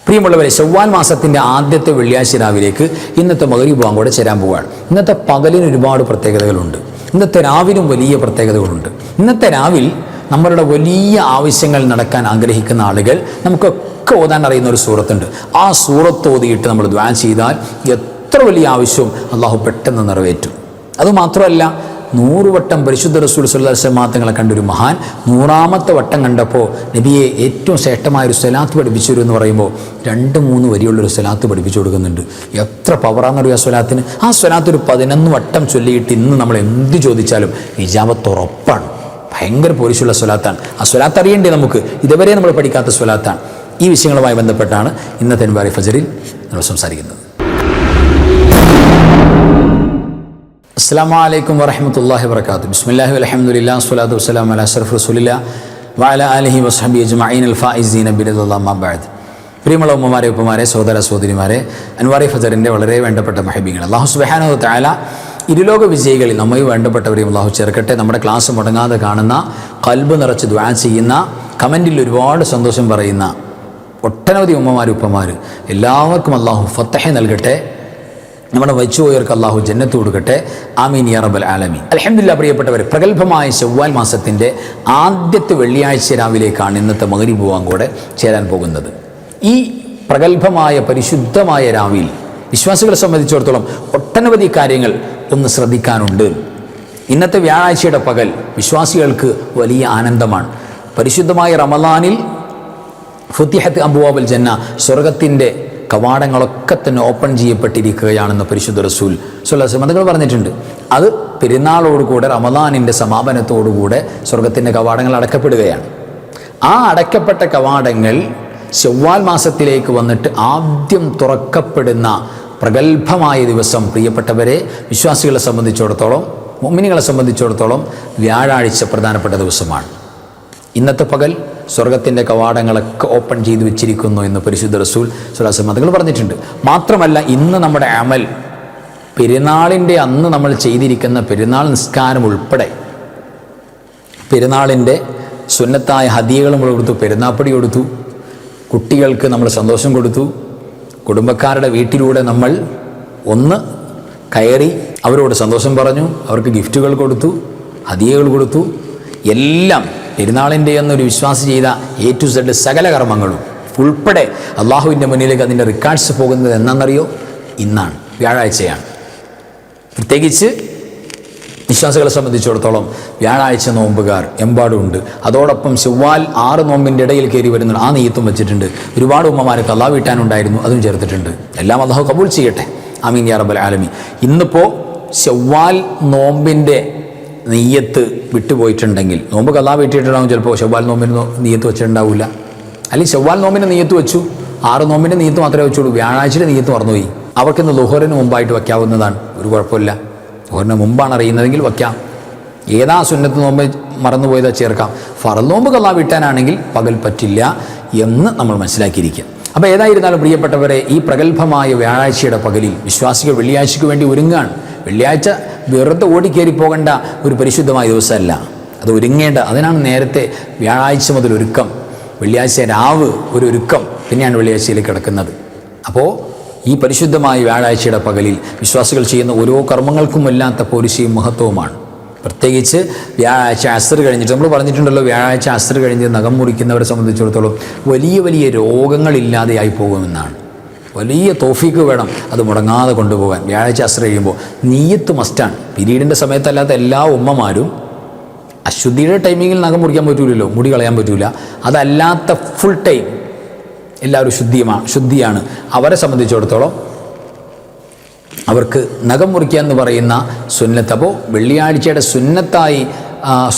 പ്രിയമുള്ളവരെ, ശവ്വാൽ മാസത്തിൻ്റെ ആദ്യത്തെ വെള്ളിയാഴ്ച രാവിലേക്ക് ഇന്നത്തെ മഗ്‌രിബ് ബാങ്ക് കൂടെ ചേരാൻ പോവുകയാണ്. ഇന്നത്തെ പകലിന് ഒരുപാട് പ്രത്യേകതകളുണ്ട്. ഇന്നത്തെ രാവിലും വലിയ പ്രത്യേകതകളുണ്ട്. ഇന്നത്തെ രാവിൽ നമ്മളുടെ വലിയ ആവശ്യങ്ങൾ നടക്കാൻ ആഗ്രഹിക്കുന്ന ആളുകൾ നമുക്കൊക്കെ ഓതാൻ അറിയുന്ന ഒരു സൂറത്തുണ്ട്. ആ സൂറത്ത് ഓതിയിട്ട് നമ്മൾ ദുആ ചെയ്താൽ എത്ര വലിയ ആവശ്യവും അള്ളാഹു പെട്ടെന്ന് നിറവേറ്റും. അതുമാത്രമല്ല, 100 വട്ടം പരിശുദ്ധ റസൂൽ സ്വല്ലല്ലാഹു അലൈഹി വസല്ലം തങ്ങളെ കണ്ടൊരു മഹാൻ 100ാമത്തെ വട്ടം കണ്ടപ്പോൾ നബിയെ ഏറ്റവും ശ്രേഷ്ഠമായൊരു സ്വലാത്ത് പഠിപ്പിച്ചു തരും എന്ന് പറയുമ്പോൾ 2-3 വരിയുള്ളൊരു സ്വലാത്ത് പഠിപ്പിച്ചു കൊടുക്കുന്നുണ്ട്. എത്ര പവറാണെന്നറിയോ ആ സ്വലാത്തിന്. ആ സ്വലാത്ത് ഒരു 11 വട്ടം ചൊല്ലിയിട്ട് ഇന്ന് നമ്മൾ എന്ത് ചോദിച്ചാലും ഇജാബത്ത് ഉറപ്പാണ്. ഭയങ്കര പോലീസുള്ള സ്വലാത്താണ്. ആ സ്വലാത്ത് അറിയേണ്ടേ നമുക്ക്, ഇതുവരെ നമ്മൾ പഠിക്കാത്ത സ്വലാത്താണ്. ഈ വിഷയങ്ങളുമായി ബന്ധപ്പെട്ടാണ് ഇന്നത്തെ അൻവാരി ഫജറിൽ നമ്മൾ സംസാരിക്കുന്നത്. അസ്സലാമു അലൈക്കും വറഹ്മത്തുള്ളാഹി വബറകാതുഹു. ബിസ്മില്ലാഹി വൽഹംദുലില്ലാഹി വസ്സലാത്തു വസ്സലാമു അലാ അഷ്റഫി റസൂലില്ലാഹി വഅലാ ആലിഹി വസ്ഹബിഹി അജ്മഈൻ അൽ ഫായിസീന ബിറളില്ലാഹി അമ്മാ ബഅദ്. പ്രിയമുള്ള ഉമ്മമാരെ, ഉപ്പമാരെ, സഹോദര സഹോദരിമാരെ, അൻവാരി ഫജറിൻ്റെ വളരെ വേണ്ടപ്പെട്ട മഹബീങ്ങൾ, അല്ലാഹു സുബ്ഹാനഹു വ തആല ഇരുലോക വിജയികളിൽ നമ്മെ വേണ്ടപ്പെട്ടവരെയും അല്ലാഹു ചേർക്കട്ടെ. നമ്മുടെ ക്ലാസ് മുടങ്ങാതെ കാണുന്ന, ഖൽബ് നിറച്ച് ദുആ ചെയ്യുന്ന, കമൻറ്റിൽ ഒരുപാട് സന്തോഷം പറയുന്ന ഒട്ടനവധി ഉമ്മമാർ, ഉപ്പമാർ, എല്ലാവർക്കും അല്ലാഹു ഫത്തഹ് നൽകട്ടെ. നമ്മുടെ വച്ചുപോയവർക്ക് അല്ലാഹു ജന്നത്ത് കൊടുക്കട്ടെ. ആമീൻ യാ റബ്ബൽ ആലമീൻ. അൽഹംദുലില്ലാഹ്. പ്രിയപ്പെട്ടവർ, പ്രഗത്ഭമായ ശവ്വാൽ മാസത്തിൻ്റെ ആദ്യത്തെ വെള്ളിയാഴ്ച രാവിലേക്കാണ് ഇന്നത്തെ മഗ്‌രിബ് ബാങ്ക് കൂടെ ചേരാൻ പോകുന്നത്. ഈ പ്രഗത്ഭമായ പരിശുദ്ധമായ രാവിൽ വിശ്വാസികളെ സംബന്ധിച്ചിടത്തോളം ഒട്ടനവധി കാര്യങ്ങൾ ഒന്ന് ശ്രദ്ധിക്കാനുണ്ട്. ഇന്നത്തെ വ്യാഴാഴ്ചയുടെ പകൽ വിശ്വാസികൾക്ക് വലിയ ആനന്ദമാണ്. പരിശുദ്ധമായ റമളാനിൽ ഫുത്തിഹത്ത് അബ്വാബുൽ ജന്ന, സ്വർഗത്തിൻ്റെ കവാടങ്ങളൊക്കെ തന്നെ ഓപ്പൺ ചെയ്യപ്പെട്ടിരിക്കുകയാണെന്ന് പരിശുദ്ധ റസൂൽ സ്വല്ലല്ലാഹു അലൈഹി വസല്ലം തങ്ങൾ പറഞ്ഞിട്ടുണ്ട്. അത് പെരുന്നാളോടുകൂടെ, റമളാനിൻ്റെ സമാപനത്തോടുകൂടെ സ്വർഗത്തിൻ്റെ കവാടങ്ങൾ അടക്കപ്പെടുകയാണ്. ആ അടക്കപ്പെട്ട കവാടങ്ങൾ ശവ്വാൽ മാസത്തിലേക്ക് വന്നിട്ട് ആദ്യം തുറക്കപ്പെടുന്ന പ്രഗത്ഭമായ ദിവസം, പ്രിയപ്പെട്ടവരെ, വിശ്വാസികളെ സംബന്ധിച്ചിടത്തോളം, മുഅ്മിനീങ്ങളെ സംബന്ധിച്ചിടത്തോളം വ്യാഴാഴ്ച പ്രധാനപ്പെട്ട ദിവസമാണ്. ഇന്നത്തെ പകൽ സ്വർഗത്തിൻ്റെ കവാടങ്ങളൊക്കെ ഓപ്പൺ ചെയ്തു വെച്ചിരിക്കുന്നു എന്ന് പരിശുദ്ധ റസൂൽ സ്വല്ലല്ലാഹു അലൈഹി വസല്ലം തങ്ങൾ പറഞ്ഞിട്ടുണ്ട്. മാത്രമല്ല, ഇന്ന് നമ്മുടെ അമൽ, പെരുന്നാളിൻ്റെ അന്ന് നമ്മൾ ചെയ്തിരിക്കുന്ന പെരുന്നാൾ നിസ്കാരം ഉൾപ്പെടെ, പെരുന്നാളിൻ്റെ സുന്നത്തായ ഹദിയകൾ നമ്മൾ കൊടുത്തു, പെരുന്നാപ്പടി കൊടുത്തു, കുട്ടികൾക്ക് നമ്മൾ സന്തോഷം കൊടുത്തു, കുടുംബക്കാരുടെ വീട്ടിലൂടെ നമ്മൾ ഒന്ന് കയറി അവരോട് സന്തോഷം പറഞ്ഞു, അവർക്ക് ഗിഫ്റ്റുകൾ കൊടുത്തു, ഹദിയകൾ കൊടുത്തു. എല്ലാം പെരുന്നാളിൻ്റെ എന്നൊരു വിശ്വാസി ചെയ്ത A to Z സകല കർമ്മങ്ങളും ഉൾപ്പെടെ അള്ളാഹുവിൻ്റെ മുന്നിലേക്ക് അതിൻ്റെ റെക്കോർഡ്സ് പോകുന്നത് എന്നാണെന്നറിയോ? ഇന്നാണ്, വ്യാഴാഴ്ചയാണ്. പ്രത്യേകിച്ച് വിശ്വാസികളെ സംബന്ധിച്ചിടത്തോളം വ്യാഴാഴ്ച നോമ്പുകാർ എമ്പാടുമുണ്ട്. അതോടൊപ്പം ശവ്വാൽ 6 നോമ്പിൻ്റെ ഇടയിൽ കയറി വരുന്നുണ്ട്. ആ നെയ്യത്തും വെച്ചിട്ടുണ്ട്. ഒരുപാട് ഉമ്മമാർക്ക് അള്ളാഹ് വീട്ടാനുണ്ടായിരുന്നു, അതും ചേർത്തിട്ടുണ്ട്. എല്ലാം അള്ളാഹു കബൂൽ ചെയ്യട്ടെ. ആമീൻ യാ റബ്ബൽ ആലമീൻ. ഇന്നിപ്പോൾ ശവ്വാൽ നോമ്പിൻ്റെ നെയ്യത്ത് വിട്ടുപോയിട്ടുണ്ടെങ്കിൽ, നോമ്പ് കള്ളാ വീട്ടിയിട്ടുണ്ടാവും, ചിലപ്പോൾ ശവ്വാൽ നോമ്പിന് നെയ്യത്ത് വെച്ചിട്ടുണ്ടാവില്ല. അല്ലെങ്കിൽ ശവ്വാൽ നോമ്പിൻ്റെ നെയ്യത്ത് വെച്ചു, 6 നോമ്പിൻ്റെ നെയ്യത്ത് മാത്രമേ വെച്ചുള്ളൂ, വ്യാഴാഴ്ചയുടെ നെയ്യത്ത് മറന്നുപോയി. അവർക്കിന്ന് ളുഹറിന് മുമ്പായിട്ട് വയ്ക്കാവുന്നതാണ്, ഒരു കുഴപ്പമില്ല. ളുഹറിന് മുമ്പാണ് അറിയുന്നതെങ്കിൽ വയ്ക്കാം. ഏതാ സുന്നത്ത് നോമ്പ് മറന്നുപോയതാ ചേർക്കാം. ഫറദ് നോമ്പ് കള്ളാ വീട്ടാനാണെങ്കിൽ പകൽ പറ്റില്ല എന്ന് നമ്മൾ മനസ്സിലാക്കിയിരിക്കുക. അപ്പോൾ ഏതായിരുന്നാലും പ്രിയപ്പെട്ടവരെ, ഈ പ്രഗത്ഭമായ വ്യാഴാഴ്ചയുടെ പകലിൽ വിശ്വാസികൾ വെള്ളിയാഴ്ചയ്ക്ക് വേണ്ടി ഒരുങ്ങാണ്. വെള്ളിയാഴ്ച വെറുതെ ഓടിക്കേറി പോകേണ്ട ഒരു പരിശുദ്ധമായ ദിവസമല്ല, അത് ഒരുങ്ങേണ്ട. അതിനാണ് നേരത്തെ വ്യാഴാഴ്ച മുതൽ ഒരുക്കം, വെള്ളിയാഴ്ച രാവ് ഒരു ഒരുക്കം, പിന്നെയാണ് വെള്ളിയാഴ്ചയിലേക്ക് കിടക്കുന്നത്. അപ്പോൾ ഈ പരിശുദ്ധമായ വ്യാഴാഴ്ചയുടെ പകലിൽ വിശ്വാസികൾ ചെയ്യുന്ന ഓരോ കർമ്മങ്ങൾക്കും വല്ലാത്ത പോലീശയും മഹത്വവുമാണ്. പ്രത്യേകിച്ച് വ്യാഴാഴ്ച അസ്ർ കഴിഞ്ഞിട്ട്, നമ്മൾ പറഞ്ഞിട്ടുണ്ടല്ലോ, വ്യാഴാഴ്ച അസ്ർ കഴിഞ്ഞ് നഖം മുറിക്കുന്നവരെ സംബന്ധിച്ചിടത്തോളം വലിയ വലിയ രോഗങ്ങളില്ലാതെയായി പോകുമെന്നാണ്. വലിയ തൗഫീക്ക് വേണം അത് മുടങ്ങാതെ കൊണ്ടുപോകാൻ. വ്യാഴാഴ്ച അസ്ർ കഴിയുമ്പോൾ നീയത്ത് മസ്റ്റാണ്. പീരീഡിൻ്റെ സമയത്തല്ലാത്ത എല്ലാ ഉമ്മമാരും, അശുദ്ധിയുടെ ടൈമിങ്ങിൽ നഖം മുറിക്കാൻ പറ്റൂലല്ലോ, മുടി കളയാൻ പറ്റൂല, അതല്ലാത്ത ഫുൾ ടൈം എല്ലാവരും ശുദ്ധിയാണ്. അവരെ സംബന്ധിച്ചിടത്തോളം അവർക്ക് നഖം മുറിക്കുക എന്ന് പറയുന്ന സുന്നത്ത്, അപ്പോൾ വെള്ളിയാഴ്ചയുടെ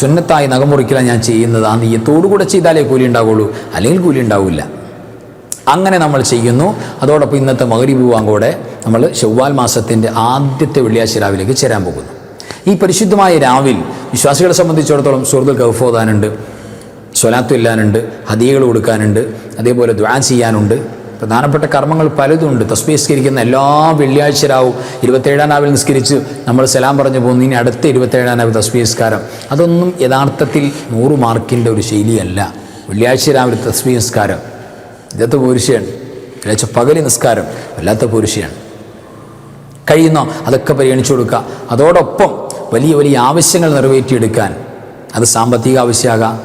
സുന്നത്തായി നഖം മുറിക്കലാണ് ഞാൻ ചെയ്യുന്നത്. ആ നെയ്യത്തോടുകൂടെ ചെയ്താലേ കൂലി ഉണ്ടാവുള്ളൂ, അല്ലെങ്കിൽ കൂലി ഉണ്ടാവില്ല. അങ്ങനെ നമ്മൾ ചെയ്യുന്നു. അതോടൊപ്പം ഇന്നത്തെ മഗ്‌രിബ് ബാങ്കോടെ നമ്മൾ ശവ്വാൽ മാസത്തിൻ്റെ ആദ്യത്തെ വെള്ളിയാഴ്ച രാവിലേക്ക് ചേരാൻ പോകുന്നു. ഈ പരിശുദ്ധമായ രാവിൽ വിശ്വാസികളെ സംബന്ധിച്ചിടത്തോളം സൂറത്തുൽ കഹ്ഫ് ഓതാനുണ്ട്, സ്വലാത്ത് ചൊല്ലാനുണ്ട്, ഹദിയകൾ കൊടുക്കാനുണ്ട്, അതേപോലെ ദുആ ചെയ്യാനുണ്ട്. പ്രധാനപ്പെട്ട കർമ്മങ്ങൾ പലതുണ്ട്. തസ്ബീഹ് നിസ്കരിക്കുന്ന എല്ലാ വെള്ളിയാഴ്ച രാവും 27-ാം രാവിൽ നിസ്കരിച്ച് നമ്മൾ സലാം പറഞ്ഞു പോകുന്നു. ഇനി അടുത്ത 27-ാം രാവിൽ തസ്ബീഹ് നിസ്കാരം, അതൊന്നും യഥാർത്ഥത്തിൽ 100 മാർക്കിൻ്റെ ഒരു ശൈലിയല്ല. വെള്ളിയാഴ്ച രാവിലെ തസ്ബീഹ് നിസ്കാരം ഇതൊക്കെ പോരിശയാണ്. വെള്ളിയാഴ്ച പകല് നിസ്കാരം വല്ലാത്ത പോരിശയാണ്. കഴിയുന്നോ അതൊക്കെ പരിഗണിച്ചു കൊടുക്കുക. അതോടൊപ്പം വലിയ വലിയ ആവശ്യങ്ങൾ നിറവേറ്റിയെടുക്കാൻ, അത് സാമ്പത്തിക ആവശ്യമാകാം,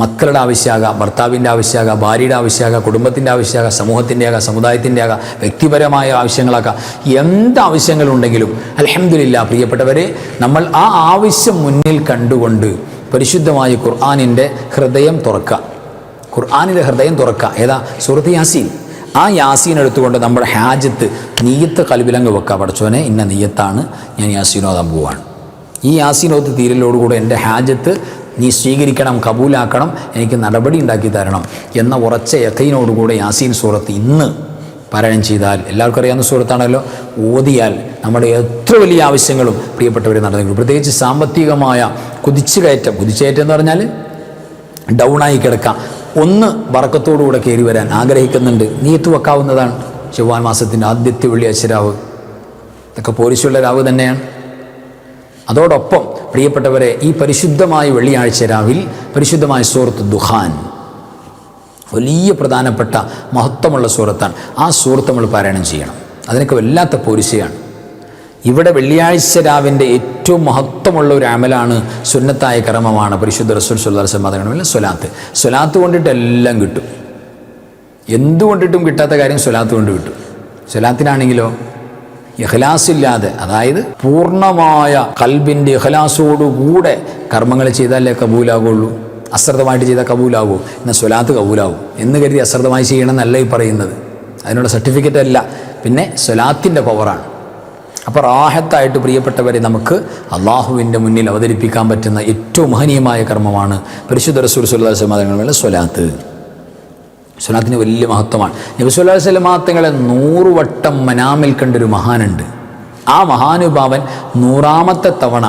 മക്കളുടെ ആവശ്യമാകാം, ഭർത്താവിൻ്റെ ആവശ്യമാകാം, ഭാര്യയുടെ ആവശ്യമാകാം, കുടുംബത്തിൻ്റെ ആവശ്യമാകാം, സമൂഹത്തിൻ്റെ ആകാം, സമുദായത്തിൻ്റെ ആകാം, വ്യക്തിപരമായ ആവശ്യങ്ങളാകാം. എന്ത് ആവശ്യങ്ങളുണ്ടെങ്കിലും അൽഹംദുലില്ലാ പ്രിയപ്പെട്ടവരെ, നമ്മൾ ആ ആവശ്യം മുന്നിൽ കണ്ടുകൊണ്ട് പരിശുദ്ധമായ ഖുർആനിൻ്റെ ഹൃദയം തുറക്കുക. ഖുർആനിൻ്റെ ഹൃദയം തുറക്കുക. ഏതാ? സൂറത്ത് യാസീൻ. ആ യാസീൻ എടുത്തുകൊണ്ട് നമ്മുടെ ഹാജത്ത് നീയത്ത് കൽബിലങ്ങ് വെക്കുക. പടച്ചോനെ, ഇന്ന നീയത്താണ്, ഞാൻ യാസീൻ ഓതാൻ പോവാണ്. ഈ യാസീൻ ഓത്ത് തീരലോടുകൂടെ എൻ്റെ ഹാജത്ത് നീ സ്വീകരിക്കണം, കബൂലാക്കണം, എനിക്ക് നടപടി ഉണ്ടാക്കി തരണം എന്ന ഉറച്ച യഖീനോടുകൂടെ യാസീൻ സൂറത്ത് ഇന്ന് പാരായണം ചെയ്താൽ, എല്ലാവർക്കും അറിയാവുന്ന സൂറത്താണല്ലോ, ഓതിയാൽ നമ്മുടെ എത്ര വലിയ ആവശ്യങ്ങളും പ്രിയപ്പെട്ടവരെ നടന്നു. പ്രത്യേകിച്ച് സാമ്പത്തികമായ കുതിച്ചുകയറ്റം എന്ന് പറഞ്ഞാൽ ഡൗണായി കിടക്കാം, ഒന്ന് ബറക്കത്തോടുകൂടെ കയറി വരാൻ ആഗ്രഹിക്കുന്നുണ്ട്, നീയത്ത് വെക്കാവുന്നതാണ്. ശവ്വാൽ മാസത്തിൻ്റെ ആദ്യത്തെ വെള്ളിയാഴ്ച രാവ്, ഇതൊക്കെ പോരിശുള്ള രാവ് തന്നെയാണ്. അതോടൊപ്പം പ്രിയപ്പെട്ടവരെ, ഈ പരിശുദ്ധമായ വെള്ളിയാഴ്ച രാവിൽ പരിശുദ്ധമായ സൂറത്ത് ദുഖാൻ വലിയ പ്രധാനപ്പെട്ട മഹത്വമുള്ള സൂറത്താണ്. ആ സൂറത്ത് നമ്മൾ പാരായണം ചെയ്യണം. അതിനൊക്കെ വല്ലാത്ത പോരിശയാണ്. ഇവിടെ വെള്ളിയാഴ്ച രാവിൻ്റെ ഏറ്റവും മഹത്വമുള്ള ഒരു അമലാണ്, സുന്നത്തായ കർമ്മമാണ് പരിശുദ്ധ റസൂൽ സ്വല്ലല്ലാഹു അലൈഹി വസല്ലം സ്വലാത്ത്. സ്വലാത്ത് കൊണ്ടിട്ട് എല്ലാം കിട്ടും. എന്തുകൊണ്ടിട്ടും കിട്ടാത്ത കാര്യം സ്വലാത്ത് കൊണ്ട് കിട്ടും. സ്വലാത്തിനാണെങ്കിലോ ഇഖ്ലാസില്ലാതെ, അതായത് പൂർണ്ണമായ ഖൽബിൻ്റെ ഇഖ്ലാസോടുകൂടെ കർമ്മങ്ങൾ ചെയ്താലേ കബൂലാകുള്ളൂ. അശ്രദ്ധമായിട്ട് ചെയ്താൽ കബൂലാകുമോ? എന്നാൽ സ്വലാത്ത് കബൂലാകും എന്ന് കരുതി അശ്രദ്ധമായി ചെയ്യണമെന്നല്ല ഈ പറയുന്നത്. അതിനുള്ള സർട്ടിഫിക്കറ്റ് അല്ല, പിന്നെ സ്വലാത്തിൻ്റെ പവറാണ്. അപ്പോൾ റാഹത്തായിട്ട് പ്രിയപ്പെട്ടവരെ നമുക്ക് അള്ളാഹുവിൻ്റെ മുന്നിൽ അവതരിപ്പിക്കാൻ പറ്റുന്ന ഏറ്റവും മഹനീയമായ കർമ്മമാണ് പരിശുദ്ധ റസൂൽ സ്വല്ലല്ലാഹു അലൈഹി വസല്ലം സ്വലാത്ത്. സ്വലാത്തിന് വലിയ മഹത്വമാണ്. നബി സല്ലല്ലാഹു അലൈഹി വസല്ലം തങ്ങളെ 100 വട്ടം മനാമിൽ കണ്ടൊരു മഹാനുണ്ട്. ആ മഹാനുഭാവൻ 100ാമത്തെ തവണ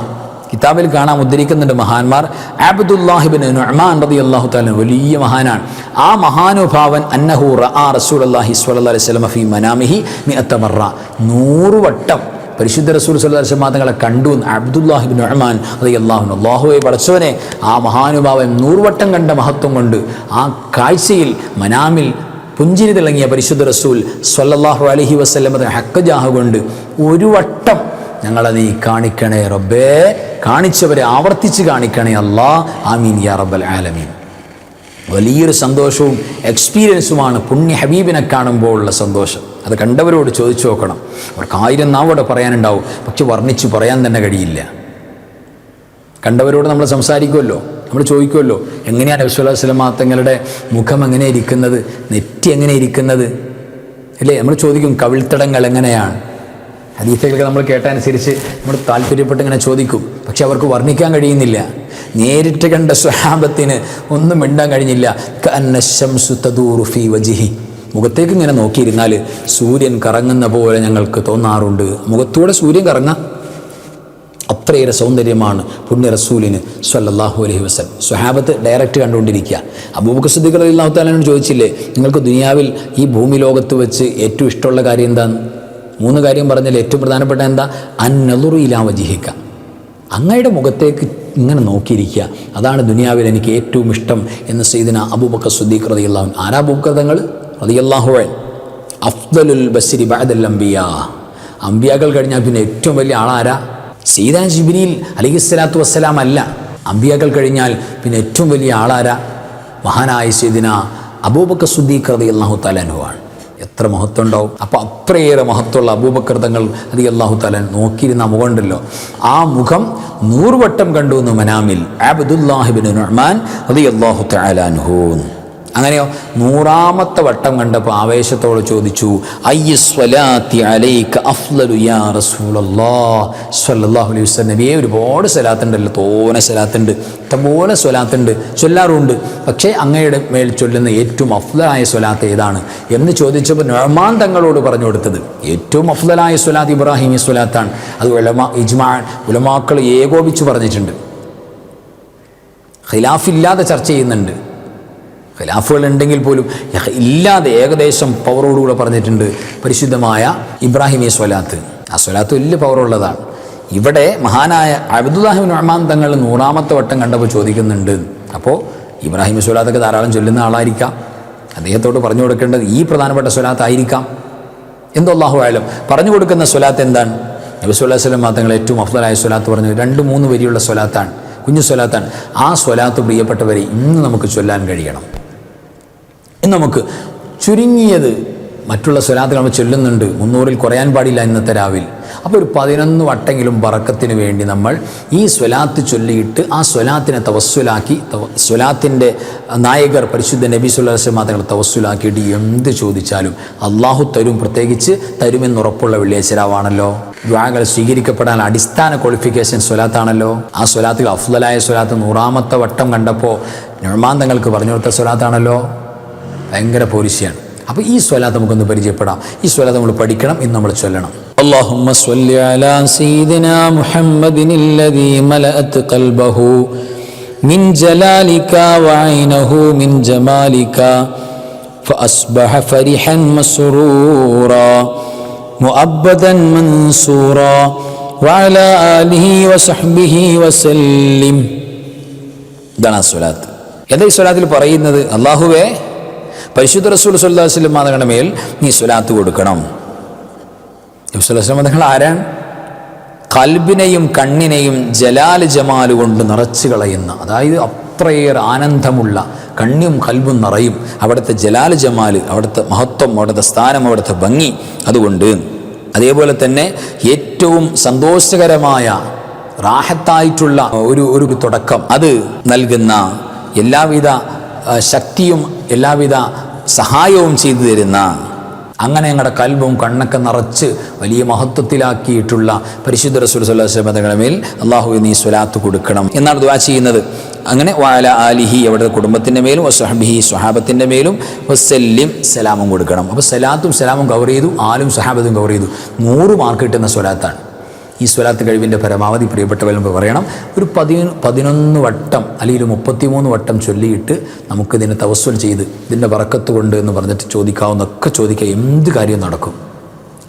കിതാബിൽ കാണാൻ ഉദ്ധരിക്കുന്നുണ്ട് മഹാന്മാർ. അബ്ദുല്ലാഹി ഇബ്നു നുഅ്മാൻ റളിയല്ലാഹു തആല വലിയ മഹാനാണ്. ആ മഹാനുഭാവൻ അന്നഹു റഅ റസൂലുള്ളാഹി സ്വല്ലല്ലാഹു അലൈഹി വസല്ലം ഫീ മനാമിഹി 100 മറ, 100 വട്ടം പരിശുദ്ധ റസൂൽ സ്വല്ലല്ലാഹു അലൈഹി വസല്ലം തങ്ങളെ കണ്ടു. അബ്ദുല്ലാഹി ഇബ്നു നുഅ്മാൻ റളിയല്ലാഹു അൻഹു, അല്ലാഹുവേ പടച്ചവനെ, ആ മഹാനുഭാവൻ 100 വട്ടം കണ്ട മഹത്വം കൊണ്ട് ആ കാഴ്ചയിൽ മനാമിൽ പുഞ്ചിരി തിളങ്ങിയ പരിശുദ്ധ റസൂൽ സ്വല്ലല്ലാഹു അലൈഹി വസല്ലം ഹഖ്ജാഹ കൊണ്ട് 1 വട്ടം ഞങ്ങളെ നീ കാണിക്കണേ റബ്ബേ, കാണിച്ചവരെ ആവർത്തിച്ച് കാണിക്കണേ അല്ലാ, ആമീൻ യാ റബ്ബൽ ആലമീൻ. വലിയൊരു സന്തോഷവും എക്സ്പീരിയൻസുമാണ് പുണ്യ ഹബീബിനെ കാണുമ്പോൾ ഉള്ള സന്തോഷം. അത് കണ്ടവരോട് ചോദിച്ചു നോക്കണം. അവർക്ക് 1000 നാവോടെ പറയാനുണ്ടാവും, പക്ഷെ വർണ്ണിച്ച് പറയാൻ തന്നെ കഴിയില്ല. കണ്ടവരോട് നമ്മൾ സംസാരിക്കുമല്ലോ, നമ്മൾ ചോദിക്കുമല്ലോ, എങ്ങനെയാണ് നബി സല്ലല്ലാഹു അലൈഹി വസല്ലം തങ്ങളുടെ മുഖം എങ്ങനെ ഇരിക്കുന്നത്, നെറ്റി എങ്ങനെ ഇരിക്കുന്നത്, അല്ലേ? നമ്മൾ ചോദിക്കും കവിൾത്തടങ്ങൾ എങ്ങനെയാണ്. ഹദീസുകളൊക്കെ നമ്മൾ കേട്ടനുസരിച്ച് നമ്മൾ താല്പര്യപ്പെട്ട് ഇങ്ങനെ ചോദിക്കും, പക്ഷെ അവർക്ക് വർണ്ണിക്കാൻ കഴിയുന്നില്ല. നേരിട്ട് കണ്ട സ്വഹാബത്തിന് ഒന്നും മിണ്ടാൻ കഴിഞ്ഞില്ല. കഅന്ന ശംസു തദൂറു ഫീ വജ്ഹി, മുഖത്തേക്ക് ഇങ്ങനെ നോക്കിയിരുന്നാൽ സൂര്യൻ കറങ്ങുന്ന പോലെ ഞങ്ങൾക്ക് തോന്നാറുണ്ട്. മുഖത്തൂടെ സൂര്യൻ കറങ്ങാം, അത്രയേറെ സൗന്ദര്യമാണ് പുണ്യ റസൂലിന് സ്വല്ലല്ലാഹു അലൈഹി വസല്ലം. സ്വഹാബത്ത് ഡയറക്റ്റ് കണ്ടുകൊണ്ടിരിക്കുക. അബൂബക്കർ സിദ്ദീഖ് റളിയല്ലാഹു തആല ചോദിച്ചില്ലേ, നിങ്ങൾക്ക് ദുനിയാവിൽ ഈ ഭൂമി ലോകത്ത് വെച്ച് ഏറ്റവും ഇഷ്ടമുള്ള കാര്യം എന്താണ്? 3 കാര്യം പറഞ്ഞാൽ ഏറ്റവും പ്രധാനപ്പെട്ട എന്താ? അന്നളുറു ഇലാ വജ്ഹിക, അങ്ങയുടെ മുഖത്തേക്ക് ഇങ്ങനെ നോക്കിയിരിക്കുക, അതാണ് ദുനിയാവിൽ എനിക്ക് ഏറ്റവും ഇഷ്ടം എന്ന് സയ്യിദുന അബൂബക്കർ സിദ്ദീഖ് റളിയല്ലാഹു അൻഹു. ആരാ അബൂബക്കർ തങ്ങൾ റളിയല്ലാഹു അൻഹു? അഫ്ദലുൽ ബശ്രി ബഅദൽ അംബിയാ, അംബിയാക്കൾ കഴിഞ്ഞാൽ പിന്നെ ഏറ്റവും വലിയ ആളാരാ? സയ്യിദുനാ ജിബ്രീൽ അലൈഹിസ്സലാത്തു വസ്സലാം അല്ല, അംബിയാക്കൾ കഴിഞ്ഞാൽ പിന്നെ ഏറ്റവും വലിയ ആളാരാ? മഹാനായ സയ്യിദുന അബൂബക്കർ സിദ്ദീഖ് റളിയല്ലാഹു തആല അൻഹു ആണ്. എത്ര മഹത്വം ഉണ്ടാവും. അപ്പോൾ അത്രയേറെ മഹത്വമുള്ള അബൂബക്കർ തങ്ങൾ റളിയല്ലാഹു തആല നോക്കിയിരുന്ന മുഖമുണ്ടല്ലോ, ആ മുഖം 100 വട്ടം കണ്ടു എന്ന് മനാമിൽ അബ്ദുല്ലാഹി ഇബ്നു നുഅ്മാൻ റളിയല്ലാഹു തആല അൻഹു. അങ്ങനെയോ 100ാമത്തെ വട്ടം കണ്ടപ്പോൾ ആവേശത്തോടെ ചോദിച്ചു, അയ്യ സ്വലാത്തി അലൈക അഫ്ളലു യാ റസൂലല്ലാഹ് സ്വല്ലല്ലാഹു അലൈഹി വസല്ലം. നബിയെ, ഒരുപാട് സ്വലാത്തുണ്ടല്ലോ, തോനെ സ്വലാത്തുണ്ട്, ഇഷ്ടംപോലെ സ്വലാത്തുണ്ട്, ചൊല്ലാറുണ്ട്, പക്ഷേ അങ്ങയുടെ മേൽ ചൊല്ലുന്ന ഏറ്റവും അഫ്ളലായ സ്വലാത്ത് ഏതാണ് എന്ന് ചോദിച്ചപ്പോൾ നുഅ്മാൻ തങ്ങളോട് പറഞ്ഞു കൊടുത്തത് ഏറ്റവും അഫ്ളലായ സ്വലാത്ത് ഇബ്രാഹിമി സ്വലാത്താണ്. അത് ഉലമാക്കൾ ഏകോപിച്ച് പറഞ്ഞിട്ടുണ്ട്, ഖിലാഫില്ലാതെ ചർച്ച ചെയ്യുന്നുണ്ട്. ഖിലാഫുകൾ ഉണ്ടെങ്കിൽ പോലും ഇല്ലാതെ ഏകദേശം പവറോടുകൂടെ പറഞ്ഞിട്ടുണ്ട് പരിശുദ്ധമായ ഇബ്രാഹിമി സ്വലാത്ത്. ആ സ്വലാത്ത് വലിയ പവറുള്ളതാണ്. ഇവിടെ മഹാനായ അബ്ദുല്ലാഹി ഇബ്നു നുഅ്മാൻ തങ്ങൾ 100ാമത്തെ വട്ടം കണ്ടപ്പോൾ ചോദിക്കുന്നുണ്ട്. അപ്പോൾ ഇബ്രാഹിമി സ്വലാത്തൊക്കെ ധാരാളം ചൊല്ലുന്ന ആളായിരിക്കാം, അദ്ദേഹത്തോട് പറഞ്ഞു കൊടുക്കേണ്ടത് ഈ പ്രധാനപ്പെട്ട സ്വലാത്ത് ആയിരിക്കാം. എന്തോ അല്ലാഹു അഅലം. പറഞ്ഞു കൊടുക്കുന്ന സ്വലാത്ത് എന്താണ്? നബി സല്ലല്ലാഹു അലൈഹി വസല്ലം തങ്ങൾ ഏറ്റവും അഫ്ളലായ സ്വലാത്ത് പറഞ്ഞു 2-3 വരിയുള്ള സ്വലാത്താണ്, കുഞ്ഞു സ്വലാത്താണ്. ആ സ്വലാത്ത് പ്രിയപ്പെട്ടവരെ ഇന്ന് നമുക്ക് ചൊല്ലാൻ കഴിയണം. ഇന്ന് നമുക്ക് ചുരുങ്ങിയത് മറ്റുള്ള സ്വലാത്ത് നമ്മൾ ചൊല്ലുന്നുണ്ട്, 300-ൽ കുറയാൻ പാടില്ല ഇന്നത്തെ രാവിൽ. അപ്പോൾ ഒരു 11 വട്ടെങ്കിലും ബറക്കത്തിന് വേണ്ടി നമ്മൾ ഈ സ്വലാത്ത് ചൊല്ലിയിട്ട് ആ സ്വലാത്തിനെ തവസ്സുലാക്കി, സ്വലാത്തിൻ്റെ നായകർ പരിശുദ്ധ നബി സല്ലല്ലാഹു അലൈഹി വസല്ലം തങ്ങൾ തവസ്സുലാക്കിയിട്ട് എന്ത് ചോദിച്ചാലും അള്ളാഹു തരും, പ്രത്യേകിച്ച് തരുമെന്നുറപ്പുള്ള വെള്ളിയാഴ്ചരാവാണല്ലോ. ദുആകൾ സ്വീകരിക്കപ്പെടാൻ അടിസ്ഥാന ക്വാളിഫിക്കേഷൻ സ്വലാത്താണല്ലോ. ആ സ്വലാത്തിൽ അഫ്ളലായ സ്വലാത്ത് 100ാമത്തെ വട്ടം കണ്ടപ്പോൾ നുഅ്മാൻ തങ്ങൾക്ക് പറഞ്ഞു കൊടുത്ത സ്വലാത്താണല്ലോ. ഭയങ്കര പോരിശയാണ്. അപ്പോൾ ഈ സ്വലാത്ത് നമുക്കൊന്ന് പരിചയപ്പെടാം. ഈ സ്വലാത്ത് നമ്മൾ പഠിക്കണം, ഇന്ന് നമ്മൾ ചൊല്ലണം. اللهم صل على سيدنا محمد الذي ملأت قلبه من جلالك وعينه من جمالك فأصبح فرحا مسرورا مؤبدا منصورا وعلى آله وصحبه وسلم. ഇതാണ് ആ സ്വലാത്ത്. എന്താ ഈ സ്വലാത്തിൽ പറയുന്നത്? അല്ലാഹുവേ, പരിശുദ്ധ റസൂൽ സല്ലല്ലാഹു അലൈഹി വസല്ലം തങ്ങളുടെ മേൽ നീ സ്വലാത്ത് കൊടുക്കണം. നബി സല്ലല്ലാഹു അലൈഹി വസല്ലം തങ്ങൾ ആരാണ്? ഖൽബിനെയും കണ്ണിനെയും ജലാൽ ജമാല് കൊണ്ട് നിറച്ചു കളയുന്ന, അതായത് അത്രയേറെ ആനന്ദമുള്ള, കണ്ണും ഖൽബും നിറയും അവിടുത്തെ ജലാൽ ജമാല്, അവിടുത്തെ മഹത്വം, അവിടുത്തെ സ്ഥാനം, അവിടുത്തെ ഭംഗി. അതുകൊണ്ട് അതേപോലെ തന്നെ ഏറ്റവും സന്തോഷകരമായ റാഹത്തായിട്ടുള്ള ഒരു തുടക്കം അത് നൽകുന്ന, എല്ലാവിധ ശക്തിയും എല്ലാവിധ സഹായവും ചെയ്തു തരുന്ന, അങ്ങനെ ഞങ്ങളുടെ കൽബും കണ്ണൊക്കെ നിറച്ച് വലിയ മഹത്വത്തിലാക്കിയിട്ടുള്ള പരിശുദ്ധ റസൂൽ സല്ലല്ലാഹു അലൈഹി വസല്ലം തങ്ങളുടെ മേൽ അല്ലാഹുവേ നീ സ്വലാത്ത് കൊടുക്കണം എന്നാണ് ദുആ ചെയ്യുന്നത്. അങ്ങനെ വഅല ആലിഹി, അവിടുത്തെ കുടുംബത്തിൻ്റെ മേലും, വസ്വഹ്ബിഹി, സ്വഹാബത്തിൻ്റെ മേലും, വസല്ലിം, സലാമും കൊടുക്കണം. അപ്പോൾ സലാത്തും സലാമും കവർ ചെയ്തു, ആലും സ്വഹാബത്തും കവർ ചെയ്തു. 100 മാർക്ക് കിട്ടുന്ന സ്വലാത്താണ്. ഈ സ്വലാത്ത് കഴിവിൻ്റെ പരമാവധി പ്രിയപ്പെട്ടവരും പറയണം. ഒരു 11 വട്ടം അല്ലെങ്കിൽ 33 വട്ടം ചൊല്ലിയിട്ട് നമുക്കിതിനെ തവസ്സുൽ ചെയ്ത് ഇതിൻ്റെ ബറക്കത്ത് കൊണ്ട് എന്ന് പറഞ്ഞിട്ട് ചോദിക്കാവുന്നൊക്കെ ചോദിക്കുക, എന്ത് കാര്യം നടക്കും.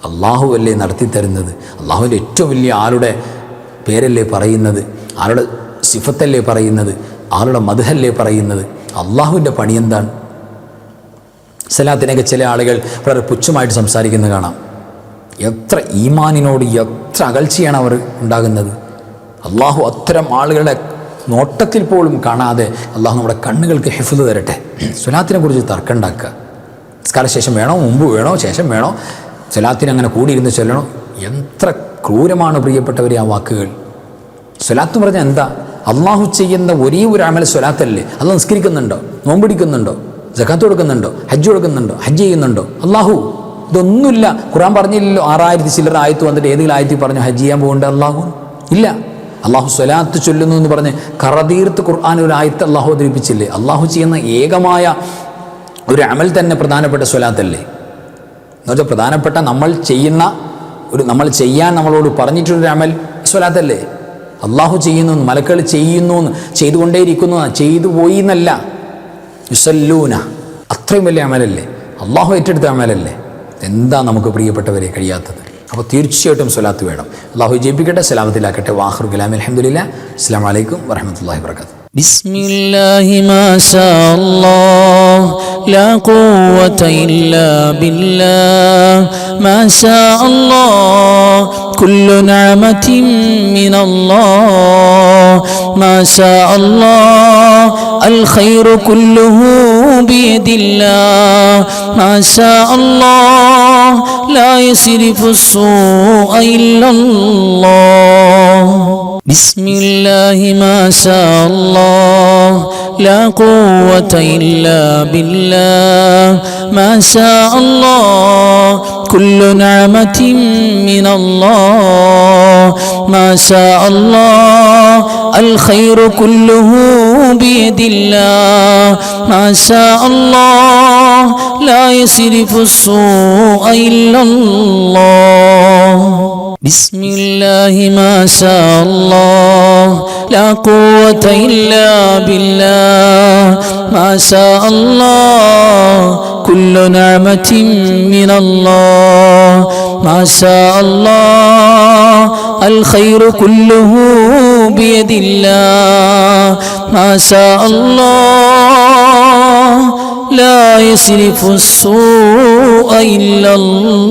അള്ളാഹു അല്ലേ നടത്തി തരുന്നത്. അള്ളാഹുവിൻ്റെ ഏറ്റവും വലിയ ആളുടെ പേരല്ലേ പറയുന്നത്, ആളുടെ സിഫത്തല്ലേ പറയുന്നത്, ആളുടെ മദ്ഹല്ലേ പറയുന്നത്. അള്ളാഹുവിൻ്റെ പണി എന്താണ്? സലാത്തിനൊക്കെ ചില ആളുകൾ വളരെ പുച്ഛമായിട്ട് സംസാരിക്കുന്നത് കാണാം. എത്ര ഈമാനിനോട് എത്ര അകൽച്ചയാണ് അവർ ഉണ്ടാകുന്നത്. അള്ളാഹു അത്തരം ആളുകളുടെ നോട്ടത്തിൽ പോലും കാണാതെ അള്ളാഹു നമ്മുടെ കണ്ണുകൾക്ക് ഹിഫ്ള് തരട്ടെ. സ്വലാത്തിനെ കുറിച്ച് തർക്കമുണ്ടാക്കുക, നിസ്കാരശേഷം വേണോ, മുമ്പ് വേണോ, ശേഷം വേണോ, സ്വലാത്തിന് അങ്ങനെ കൂടിയിരുന്ന് ചൊല്ലണോ, എത്ര ക്രൂരമാണ് പ്രിയപ്പെട്ടവരെ ആ വാക്കുകൾ. സ്വലാത്ത് പറഞ്ഞാൽ എന്താ? അള്ളാഹു ചെയ്യുന്ന ഒരേ ഒരു അമൽ സ്വലാത്തല്ലേ. അള്ളാഹ് നിസ്കരിക്കുന്നുണ്ടോ, നോമ്പടിക്കുന്നുണ്ടോ, സകാത്ത് കൊടുക്കുന്നുണ്ടോ, ഹജ്ജ് കൊടുക്കുന്നുണ്ടോ, ഹജ്ജ് ചെയ്യുന്നുണ്ടോ? അള്ളാഹു ഇതൊന്നുമില്ല. ഖുർആൻ പറഞ്ഞില്ലല്ലോ 6000 ചില്ലറ ആയത്ത് വന്നിട്ട് ഏതെങ്കിലും ആയത്തിൽ പറഞ്ഞു ഹജ്ജ് ചെയ്യാൻ പോകേണ്ട അള്ളാഹു ഇല്ല. അള്ളാഹു സ്വലാത്ത് ചൊല്ലുന്നു എന്ന് പറഞ്ഞ് കറതീർത്ത് ഖുർആൻ ഒരു ആയത്ത് അള്ളാഹു അവതരിപ്പിച്ചില്ലേ. അള്ളാഹു ചെയ്യുന്ന ഏകമായ ഒരു അമൽ തന്നെ പ്രധാനപ്പെട്ട സ്വലാത്തല്ലേ. എന്നുവെച്ചാൽ പ്രധാനപ്പെട്ട നമ്മൾ ചെയ്യാൻ നമ്മളോട് പറഞ്ഞിട്ടുള്ളൊരു അമൽ സ്വലാത്തല്ലേ. അള്ളാഹു ചെയ്യുന്നു, മലക്കൾ ചെയ്യുന്നു, ചെയ്തുകൊണ്ടേയിരിക്കുന്നു, ചെയ്തു പോയി എന്നല്ല. യുസല്ലൂന, അത്രയും വലിയ അമലല്ലേ, അള്ളാഹു ഏറ്റെടുത്ത അമലല്ലേ. എന്താ നമുക്ക് പ്രിയപ്പെട്ടവരെ കഴിയാത്തത്? അപ്പോൾ തീർച്ചയായിട്ടും സ്വലാത്ത് വേണം. അള്ളാഹു ജയിപ്പിക്കട്ടെ, സലാമത്തിലാക്കട്ടെ. വാഖിറു കലാമി അൽഹംദുലില്ലാഹ്. അസ്സലാമു അലൈക്കും വറഹ്മത്തുള്ളാഹി വബറകാതുഹു. ബിസ്മില്ലാഹി മാഷാ അല്ലാഹ് ലാ ഖുവത ഇല്ലാ ബില്ലാഹ് മാഷാ അല്ലാഹ് കുല്ലു നിഅമതിൻ മിനല്ലാഹ് മാഷാ അല്ലാഹ് അൽ ഖൈറു കുല്ലുഹു ബിയദില്ലാഹ് മാഷാ അല്ലാഹ് ലാ യസ്രിഫു السوء إلا الله بسم الله ما شاء الله لا قوة إلا بالله ما شاء الله كل نعمة من الله ما شاء الله الخير كله بيد الله ما شاء الله لا يصرف السوء إلا الله بسم الله ما شاء الله لا قوة إلا بالله ما شاء الله كل نعمة من الله ما شاء الله الخير كله بيد الله ما شاء الله لا يصرف السوء إلا الله